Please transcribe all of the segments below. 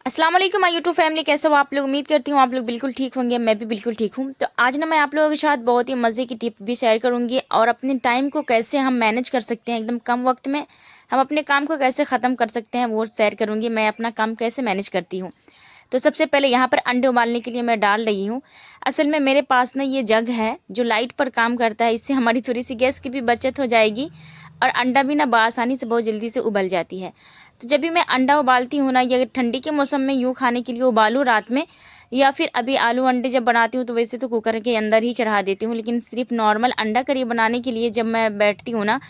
अस्सलाम वालेकुम my YouTube family, कैसे हो आप लोग। उम्मीद करती हूँ आप लोग बिल्कुल ठीक होंगे। मैं भी बिल्कुल ठीक हूँ। तो आज ना मैं आप लोगों के साथ बहुत ही मज़े की टिप भी शेयर करूँगी और अपने टाइम को कैसे हम मैनेज कर सकते हैं, एकदम कम वक्त में हम अपने काम को कैसे ख़त्म कर सकते हैं वो शेयर करूँगी। मैं अपना काम कैसे मैनेज करती हूँ। तो सबसे पहले यहाँ पर अंडे उबालने के लिए मैं डाल रही हूँ। असल में मेरे पास ना ये जग है जो लाइट पर काम करता है। इससे हमारी थोड़ी सी गैस की भी बचत हो जाएगी और अंडा भी ना बआसानी से बहुत जल्दी से उबल जाती है। तो जब भी मैं अंडा उबालती हूँ ना, ये ठंडी के मौसम में यूँ खाने के लिए उबालूँ रात में, या फिर अभी आलू अंडे जब बनाती हूँ तो वैसे तो कुकर के अंदर ही चढ़ा देती हूँ, लेकिन सिर्फ नॉर्मल अंडा करी बनाने के लिए जब मैं बैठती हूँ ना,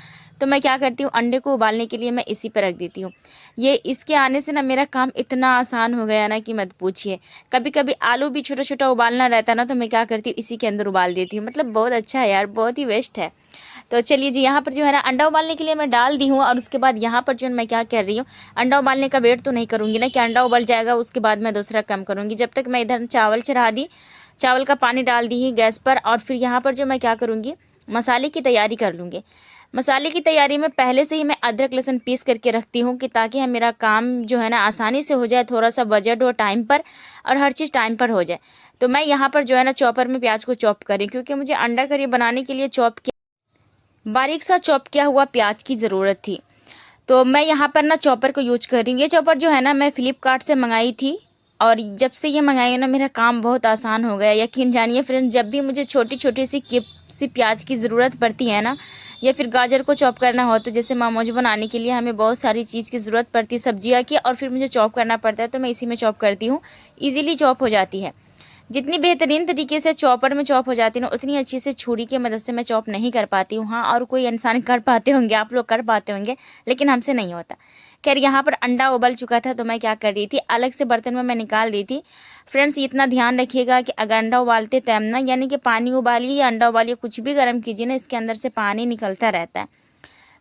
तो मैं क्या करती हूँ, अंडे को उबालने के लिए मैं इसी पर रख देती हूँ। ये इसके आने से ना मेरा काम इतना आसान हो गया ना कि मत पूछिए। कभी कभी आलू भी छोटा छोटा उबालना रहता है ना, तो मैं क्या करती हूँ, इसी के अंदर उबाल देती हूँ। मतलब बहुत अच्छा है यार, बहुत ही बेस्ट है। तो चलिए जी, यहाँ पर जो है ना अंडा उबालने के लिए मैं डाल दी हूँ। और उसके बाद यहाँ पर जो मैं क्या कर रही हूँ, अंडा उबालने का वेट तो नहीं करूँगी ना कि अंडा उबल जाएगा उसके बाद मैं दूसरा काम करूँगी। जब तक मैं इधर चावल चढ़ा दी, चावल का पानी डाल दी ही गैस पर, और फिर यहाँ पर जो मैं क्या करूँगी, मसाले की तैयारी कर लूँगी। मसाले की तैयारी में पहले से ही मैं अदरक लहसुन पीस करके रखती हूँ कि ताकि मेरा काम जो है ना आसानी से हो जाए, थोड़ा सा बजट हो टाइम पर और हर चीज़ टाइम पर हो जाए। तो मैं यहाँ पर जो है ना चॉपर में प्याज को चॉप करी, क्योंकि मुझे अंडा करी बनाने के लिए बारीक सा चॉप किया हुआ प्याज की ज़रूरत थी। तो मैं यहाँ पर ना चॉपर को यूज कर रही हूँ। ये चॉपर जो है ना मैं फ्लिपकार्ट से मंगाई थी, और जब से ये मंगाई है ना मेरा काम बहुत आसान हो गया। यकीन जानिए फ्रेंड्स, जब भी मुझे छोटी छोटी सी क्लिप सी प्याज की ज़रूरत पड़ती है ना, या फिर गाजर को चॉप करना हो, तो जैसे मोमोज बनाने के लिए हमें बहुत सारी चीज़ की ज़रूरत पड़ती है, सब्जियाँ की, और फिर मुझे चॉप करना पड़ता है, तो मैं इसी में चॉप करती हूँ। ईजिली चॉप हो जाती है। जितनी बेहतरीन तरीके से चॉपर में चॉप हो जाती है ना, उतनी अच्छी से छुरी की मदद से मैं चॉप नहीं कर पाती हूँ। हाँ, और कोई इंसान कर पाते होंगे, आप लोग कर पाते होंगे, लेकिन हमसे नहीं होता। खैर, यहाँ पर अंडा उबल चुका था, तो मैं क्या कर रही थी, अलग से बर्तन में मैं निकाल दी थी। फ्रेंड्स, इतना ध्यान रखिएगा कि अगर अंडा उबालते टाइम ना, यानी कि पानी उबालिए या अंडा उबालिए, कुछ भी गर्म कीजिए ना, इसके अंदर से पानी निकलता रहता है।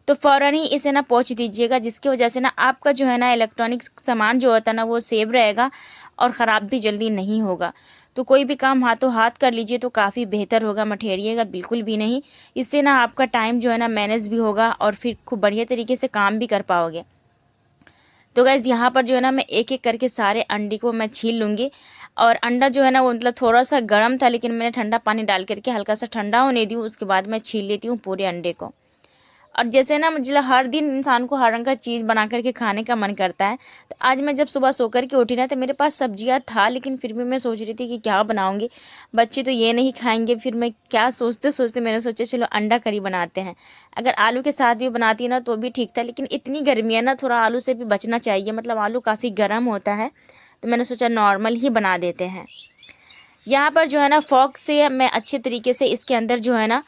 तो फ़ौरन ही इसे ना पोंछ दीजिएगा, जिसकी वजह से ना आपका जो है ना इलेक्ट्रॉनिक सामान जो होता है ना वो सेव रहेगा और ख़राब भी जल्दी नहीं होगा। तो कोई भी काम हाथों हाथ कर लीजिए तो काफ़ी बेहतर होगा, मठेरिएगा बिल्कुल भी नहीं। इससे ना आपका टाइम जो है ना मैनेज भी होगा और फिर खूब बढ़िया तरीके से काम भी कर पाओगे। तो गैस, यहाँ पर जो है ना मैं एक एक करके सारे अंडे को मैं छील लूँगी। और अंडा जो है ना वो मतलब थोड़ा सा गर्म था, लेकिन मैंने ठंडा पानी डाल करके हल्का सा ठंडा होने दी हूँ, उसके बाद मैं छील लेती हूँ पूरे अंडे को। और जैसे ना मुझे हर दिन इंसान को हर रंग का चीज़ बना करके खाने का मन करता है। तो आज मैं जब सुबह सो कर के उठी ना, तो मेरे पास सब्जियां था, लेकिन फिर भी मैं सोच रही थी कि क्या बनाऊंगी। बच्चे तो ये नहीं खाएंगे। फिर मैं क्या सोचते सोचते मैंने सोचा चलो अंडा करी बनाते हैं। अगर आलू के साथ भी बनाती ना तो भी ठीक था, लेकिन इतनी गर्मी है ना, थोड़ा आलू से भी बचना चाहिए, मतलब आलू काफ़ी गर्म होता है। तो मैंने सोचा नॉर्मल ही बना देते हैं। यहाँ पर जो है ना फॉक से मैं अच्छे तरीके से इसके अंदर जो है ना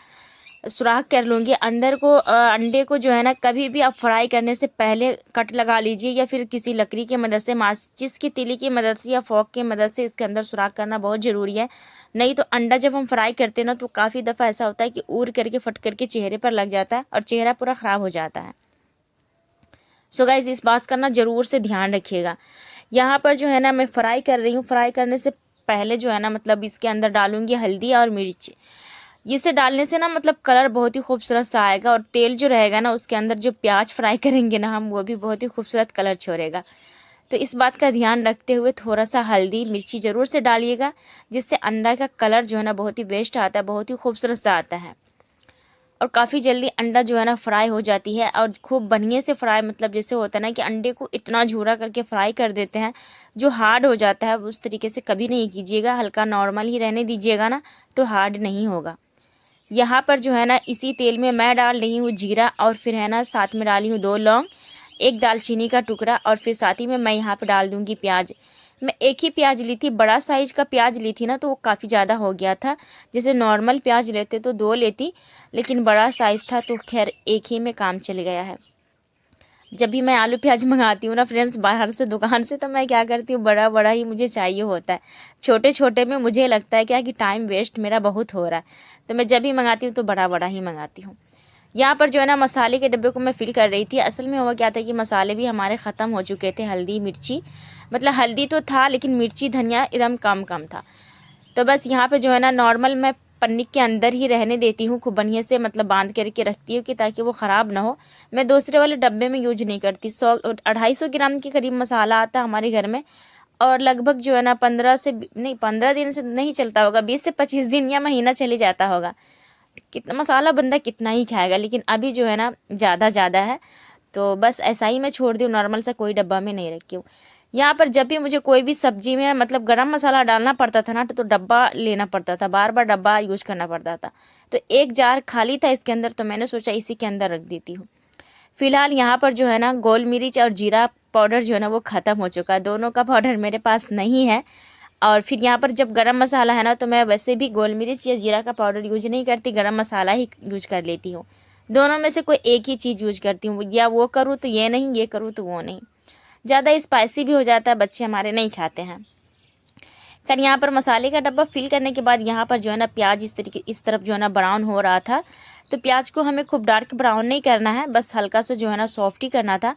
सुराख कर लूँगी। अंदर को अंडे को जो है ना कभी भी आप फ्राई करने से पहले कट लगा लीजिए, या फिर किसी लकड़ी की मदद से, माचिस की तीली की मदद से या फॉक की मदद से इसके अंदर सुराख करना बहुत ज़रूरी है। नहीं तो अंडा जब हम फ्राई करते हैं ना, तो काफ़ी दफ़ा ऐसा होता है कि उड़ करके फट करके चेहरे पर लग जाता है और चेहरा पूरा ख़राब हो जाता है। सो गाइस, इस बात का ना ज़रूर से ध्यान रखिएगा। यहाँ पर जो है ना मैं फ्राई कर रही हूँ। फ्राई करने से पहले जो है ना मतलब इसके अंदर डालूंगी हल्दी और मिर्च। इसे डालने से ना मतलब कलर बहुत ही खूबसूरत सा आएगा, और तेल जो रहेगा ना उसके अंदर जो प्याज फ्राई करेंगे ना हम, वो भी बहुत ही खूबसूरत कलर छोड़ेगा। तो इस बात का ध्यान रखते हुए थोड़ा सा हल्दी मिर्ची ज़रूर से डालिएगा, जिससे अंडा का कलर जो है ना बहुत ही बेस्ट आता है, बहुत ही खूबसूरत सा आता है। और काफ़ी जल्दी अंडा जो है ना फ्राई हो जाती है, और खूब बढ़िया से फ्राई, मतलब जैसे होता है ना कि अंडे को इतना झूरा करके फ्राई कर देते हैं जो हार्ड हो जाता है, उस तरीके से कभी नहीं कीजिएगा। हल्का नॉर्मल ही रहने दीजिएगा ना, तो हार्ड नहीं होगा। यहाँ पर जो है ना इसी तेल में मैं डाल रही हूँ जीरा, और फिर है ना साथ में डाली हूँ 2 लौंग, एक दालचीनी का टुकड़ा, और फिर साथ ही में मैं यहाँ पर डाल दूँगी प्याज। मैं एक ही प्याज ली थी, बड़ा साइज़ का प्याज ली थी ना, तो वो काफ़ी ज़्यादा हो गया था। जैसे नॉर्मल प्याज लेते तो 2 लेती, लेकिन बड़ा साइज़ था तो खैर एक ही में काम चल गया है। जब भी मैं आलू प्याज मंगाती हूँ ना फ्रेंड्स बाहर से दुकान से, तो मैं क्या करती हूँ, बड़ा बड़ा ही मुझे चाहिए होता है। छोटे छोटे में मुझे लगता है क्या कि टाइम वेस्ट मेरा बहुत हो रहा है, तो मैं जब भी मंगाती हूँ तो बड़ा बड़ा ही मंगाती हूँ। यहाँ पर जो है ना मसाले के डब्बे को मैं फिल कर रही थी। असल में हुआ क्या था कि मसाले भी हमारे ख़त्म हो चुके थे। हल्दी मिर्ची, मतलब हल्दी तो था लेकिन मिर्ची धनिया एकदम कम कम था। तो बस यहाँ पे जो है ना नॉर्मल मैं पन्नी के अंदर ही रहने देती हूँ, खूब बढ़िया से मतलब बांध करके रखती हूँ कि ताकि वो ख़राब ना हो। मैं दूसरे वाले डब्बे में यूज नहीं करती। 100 250 ग्राम के करीब मसाला आता है हमारे घर में, और लगभग जो है ना 15 से नहीं 15 दिन से नहीं चलता होगा, 20 से 25 दिन या महीना चले जाता होगा। कितना मसाला बंदा कितना ही खाएगा, लेकिन अभी जो है ना ज़्यादा है, तो बस ऐसा ही मैं छोड़ दी हूँ, नॉर्मल सा कोई डब्बा में नहीं रखी हूँ। यहाँ पर जब भी मुझे कोई भी सब्जी में मतलब गरम मसाला डालना पड़ता था ना, तो डब्बा लेना पड़ता था, बार बार डब्बा यूज करना पड़ता था। तो एक जार खाली था इसके अंदर, तो मैंने सोचा इसी के अंदर रख देती हूँ। फिलहाल यहाँ पर जो है ना गोल मिर्च और जीरा पाउडर जो है ना वो ख़त्म हो चुका है, दोनों का पाउडर मेरे पास नहीं है। और फिर यहाँ पर जब गरम मसाला है ना, तो मैं वैसे भी गोल मिर्च या जीरा का पाउडर यूज नहीं करती, गरम मसाला ही यूज कर लेती हूँ। दोनों में से कोई एक ही चीज़ यूज करती हूँ, या वो करूँ तो ये नहीं, ये करूँ तो वो नहीं। ज़्यादा स्पाइसी भी हो जाता है, बच्चे हमारे नहीं खाते हैं। खैर यहाँ पर मसाले का डब्बा फिल करने के बाद यहाँ पर जो है ना प्याज इस तरफ जो है ना ब्राउन हो रहा था। तो प्याज को हमें खूब डार्क ब्राउन नहीं करना है, बस हल्का सा जो है ना सॉफ्ट ही करना था।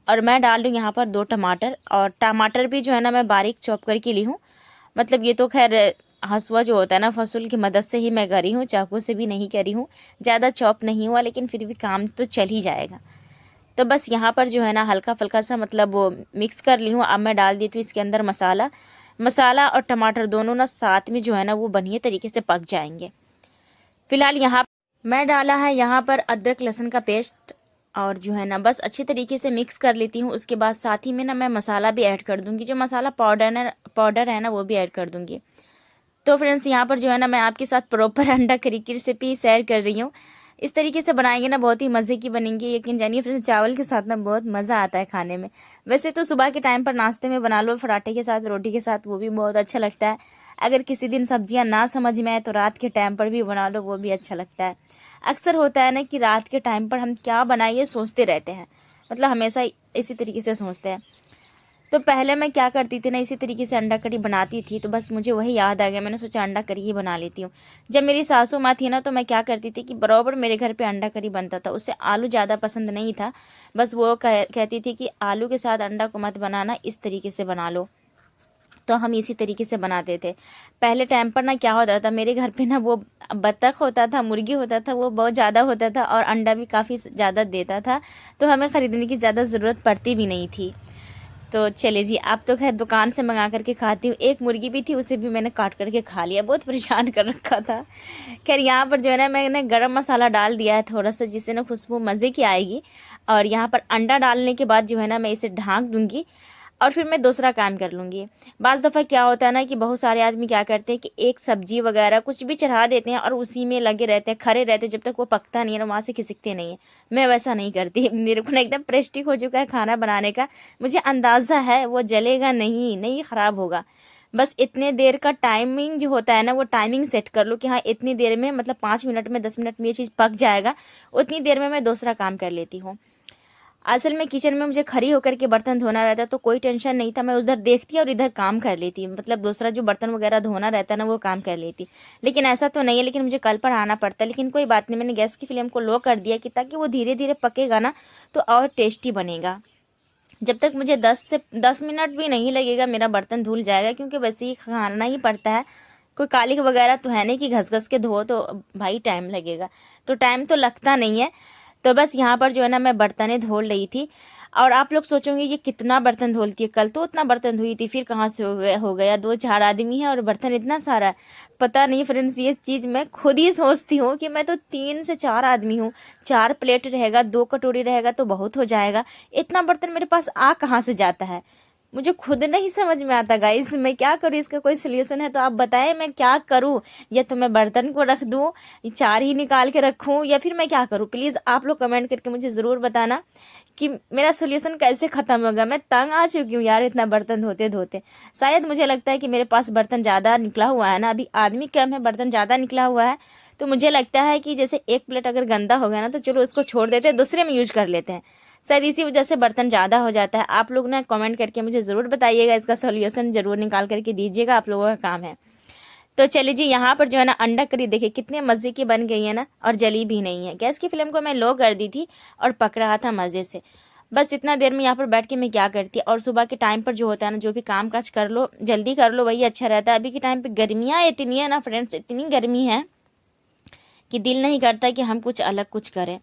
और मैं डाल दूँ यहाँ पर 2 टमाटर, और टमाटर भी जो है ना मैं बारीक चॉप करके ली हूँ। मतलब ये तो खैर हंसुआ जो होता है ना फसूल की मदद से ही मैं करी हूँ, चाकू से भी नहीं करी हूँ। ज़्यादा चॉप नहीं हुआ, लेकिन फिर भी काम तो चल ही जाएगा। तो बस यहाँ पर जो है ना हल्का फुल्का सा मतलब वो मिक्स कर ली हूँ। अब मैं डाल देती हूँ इसके अंदर मसाला और टमाटर दोनों ना साथ में जो है ना वो बढ़िया तरीके से पक जाएंगे। फिलहाल यहाँ मैं डाला है यहाँ पर अदरक लहसुन का पेस्ट, और जो है ना बस अच्छी तरीके से मिक्स कर लेती हूँ। उसके बाद साथ ही में ना मैं मसाला भी ऐड कर दूँगी, जो मसाला पाउडर है ना वो भी ऐड कर दूँगी। तो फ्रेंड्स यहाँ पर जो है ना मैं आपके साथ प्रॉपर अंडा करी की रेसिपी शेयर कर रही हूँ। इस तरीके से बनाएंगे ना बहुत ही मज़े की बनेंगी, यकीन जानिए फ्रेंड्स, चावल के साथ ना बहुत मज़ा आता है खाने में। वैसे तो सुबह के टाइम पर नाश्ते में बना लो, पराठे के साथ, रोटी के साथ, वो भी बहुत अच्छा लगता है। अगर किसी दिन सब्जियां ना समझ में आए तो रात के टाइम पर भी बना लो, वो भी अच्छा लगता है। अक्सर होता है ना कि रात के टाइम पर हम क्या बनाइए सोचते रहते हैं, मतलब हमेशा इसी तरीके से सोचते हैं। तो पहले मैं क्या करती थी ना, इसी तरीके से अंडा करी बनाती थी, तो बस मुझे वही याद आ गया, मैंने सोचा अंडा करी ही बना लेती हूँ। जब मेरी सासू माँ थी ना, तो मैं क्या करती थी कि बराबर मेरे घर पे अंडा करी बनता था, उससे आलू ज़्यादा पसंद नहीं था। बस वो कहती थी कि आलू के साथ अंडा को मत बनाना, इस तरीके से बना लो। तो हम इसी तरीके से बनाते थे। पहले टाइम पर ना क्या होता था, मेरे घर पे ना वो बत्तख होता था, मुर्गी होता था, वो बहुत ज़्यादा होता था और अंडा भी काफ़ी ज़्यादा देता था, तो हमें ख़रीदने की ज़्यादा ज़रूरत पड़ती भी नहीं थी। तो चले जी, आप तो खैर दुकान से मंगा करके खाती हूँ। एक मुर्गी भी थी, उसे भी मैंने काट करके खा लिया, बहुत परेशान कर रखा था। खैर यहाँ पर जो है ना मैंने गरम मसाला डाल दिया है थोड़ा सा, जिससे ना खुशबू मज़े की आएगी। और यहाँ पर अंडा डालने के बाद जो है ना मैं इसे ढाँक दूँगी, और फिर मैं दूसरा काम कर लूँगी। बाज़ दफ़ा क्या होता है ना कि बहुत सारे आदमी क्या करते हैं कि एक सब्जी वगैरह कुछ भी चढ़ा देते हैं और उसी में लगे रहते हैं, खड़े रहते हैं, जब तक वो पकता नहीं है ना वहाँ से खिसकते नहीं है। मैं वैसा नहीं करती, मेरे को ना एकदम प्रेस्टिक हो चुका है खाना बनाने का, मुझे अंदाज़ा है वो जलेगा नहीं ख़राब होगा। बस इतने देर का टाइमिंग जो होता है ना, वो टाइमिंग सेट कर लो कि हाँ इतनी देर में, मतलब 5 मिनट में, 10 मिनट में ये चीज़ पक जाएगा, उतनी देर में मैं दूसरा काम कर लेती हूँ। असल में किचन में मुझे खड़ी होकर के बर्तन धोना रहता, तो कोई टेंशन नहीं था, मैं उधर देखती और इधर काम कर लेती, मतलब दूसरा जो बर्तन वगैरह धोना रहता है ना वो काम कर लेती। लेकिन ऐसा तो नहीं है, लेकिन मुझे कल पर आना पड़ता है। लेकिन कोई बात नहीं, मैंने गैस की फ्लेम को लो कर दिया कि ताकि वो धीरे धीरे पकेगा ना तो और टेस्टी बनेगा। जब तक मुझे 10 मिनट भी नहीं लगेगा मेरा बर्तन धुल जाएगा, क्योंकि वैसे ही खाना ही पड़ता है, कोई काली वगैरह तो है नहीं कि घस घस के धो तो भाई टाइम लगेगा, तो टाइम तो लगता नहीं है। तो बस यहाँ पर जो है ना मैं बर्तनें धो रही थी। और आप लोग सोचोगे ये कितना बर्तन धोलती है, कल तो उतना बर्तन धोई थी, फिर कहाँ से हो गया 2-4 आदमी है और बर्तन इतना सारा है। पता नहीं फ्रेंड्स, ये चीज़ मैं खुद ही सोचती हूँ कि मैं तो 3 से 4 आदमी हूँ, 4 प्लेट रहेगा, 2 कटोरी रहेगा तो बहुत हो जाएगा, इतना बर्तन मेरे पास आ कहाँ से जाता है, मुझे खुद नहीं समझ में आता गाइस। मैं क्या करूँ, इसका कोई सोल्यूशन है तो आप बताएं, मैं क्या करूँ? या तो मैं बर्तन को रख दूँ, 4 ही निकाल के रखूँ, या फिर मैं क्या करूँ? प्लीज़ आप लोग कमेंट करके मुझे ज़रूर बताना कि मेरा सोल्यूशन कैसे ख़त्म होगा। मैं तंग आ चुकी हूँ यार इतना बर्तन धोते धोते। शायद मुझे लगता है कि मेरे पास बर्तन ज़्यादा निकला हुआ है ना, अभी आदमी कम है, बर्तन ज़्यादा निकला हुआ है। तो मुझे लगता है कि जैसे एक प्लेट अगर गंदा हो गया ना, तो चलो उसको छोड़ देते हैं, दूसरे में यूज कर लेते हैं, शायद इसी वजह से बर्तन ज़्यादा हो जाता है। आप लोग ना कमेंट करके मुझे ज़रूर बताइएगा, इसका सोल्यूशन ज़रूर निकाल करके दीजिएगा, आप लोगों का काम है। तो चलिए जी, यहाँ पर जो है ना अंडा करी देखिए कितने मज़े की बन गई है ना, और जली भी नहीं है। गैस की फ्लेम को मैं लो कर दी थी और पक रहा था मज़े से। बस इतना देर में यहाँ पर बैठ के मैं क्या करती, और सुबह के टाइम पर जो होता है ना, जो भी काम काज कर लो जल्दी कर लो, वही अच्छा रहता है। अभी के टाइम पे गर्मियाँ इतनी है ना फ्रेंड्स, इतनी गर्मी है कि दिल नहीं करता कि हम कुछ अलग कुछ करें।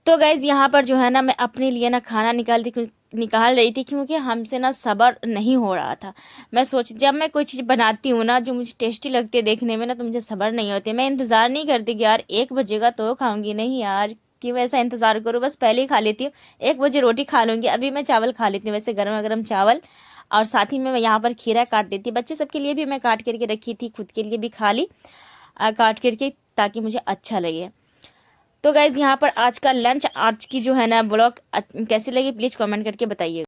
तो गाइज़ यहाँ पर जो है ना मैं अपने लिए ना खाना निकाल रही थी, क्योंकि हमसे ना सब्र नहीं हो रहा था। जब मैं कोई चीज़ बनाती हूँ ना जो मुझे टेस्टी लगती है देखने में ना, तो मुझे सब्र नहीं होती। मैं इंतज़ार नहीं करती कि यार 1 बजेगा तो खाऊंगी, नहीं यार क्यों ऐसा इंतज़ार करूँ, बस पहले ही खा लेती हूँ। 1 बजे रोटी खा लूँगी, अभी मैं चावल खा लेती हूँ, वैसे गर्मा गर्म चावल। और साथ ही में मैं यहाँ पर खीरा काट देती, बच्चे सबके लिए भी मैं काट करके रखी थी, खुद के लिए भी खा ली काट करके, ताकि मुझे अच्छा लगे। तो गाइज़ यहाँ पर आज का लंच, आज की जो है ना ब्लॉग कैसी लगी प्लीज़ कमेंट करके बताइए।